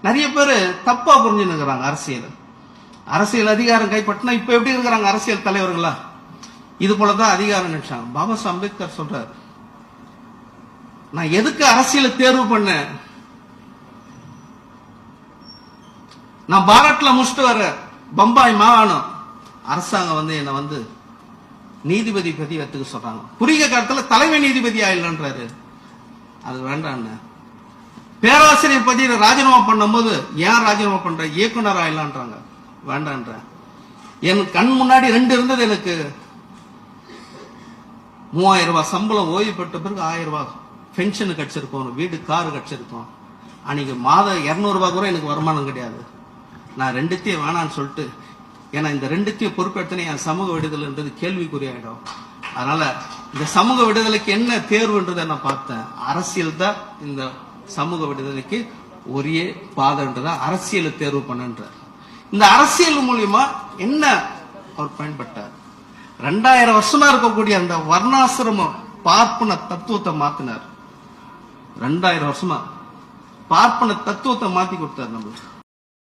நிறைய பேர் தப்பா புரிஞ்சுன்னுக்குறாங்க அரசியல். அரசியல் அதிகாரம் கைப்பற்றினா இப்ப எப்படி இருக்கிறாங்க அரசியல் தலைவர்களா? இது போலதான் அதிகாரம் நினைச்சாங்க. பாபா சாஹேப் அம்பேத்கர் சொல்றாரு, நான் எதுக்கு அரசியலை தேர்வு பண்ணேன்? நான் பாரட்ல முடிச்சுட்டு வர பம்பாய் மாகாணம் அரசாங்கம் என்ன நீதிபதி பதிவத்துக்கு சொல்றாங்க. குறுகிய காலத்துல தலைமை நீதிபதி ஆயிடலான்றாரு. அது வேண்டாம். பேராசிரியர் பதவியை ராஜினாமா பண்ணும்போது ஏன் ராஜினாமா பண்ற, இயக்குனர் ஆயிடலான்றாங்க. வேண்டான்ற. என் கண் முன்னாடி 2 இருந்தது. எனக்கு 3000 ரூபாய் சம்பளம், ஓய்வு பெற்ற பிறகு 1000 ரூபாய் பென்ஷன் கிடைச்சிருக்கும், வீடு காரு கிடைச்சிருக்கும். அன்னைக்கு மாதம் 200 ரூபாய் கூட எனக்கு வருமானம் கிடையாது. நான் 2த்தையும் வேணான்னு சொல்லிட்டு, ஏன்னா இந்த 2த்தையும் பொறுப்பெடுத்தனே என் சமூக விடுதலைன்றது கேள்விக்குறியாயிடும். அதனால இந்த சமூக விடுதலைக்கு என்ன தேர்வுன்றதை நான் பார்த்தேன். அரசியல் தான் இந்த சமூக விடுதலைக்கு ஒரே பாதைன்றத அரசியலை தேர்வு பண்ணன்ற. இந்த அரசியல் மூலியமா என்ன அவர் பயன்பட்டார்? 2000 வருஷமா இருக்கக்கூடிய அந்த வர்ணாசிரம பார்ப்பன தத்துவத்தை மாத்தினார். 2000 வருஷமா பார்ப்பன தத்துவத்தை மாத்தி கொடுத்தார் நம்மளுக்கு.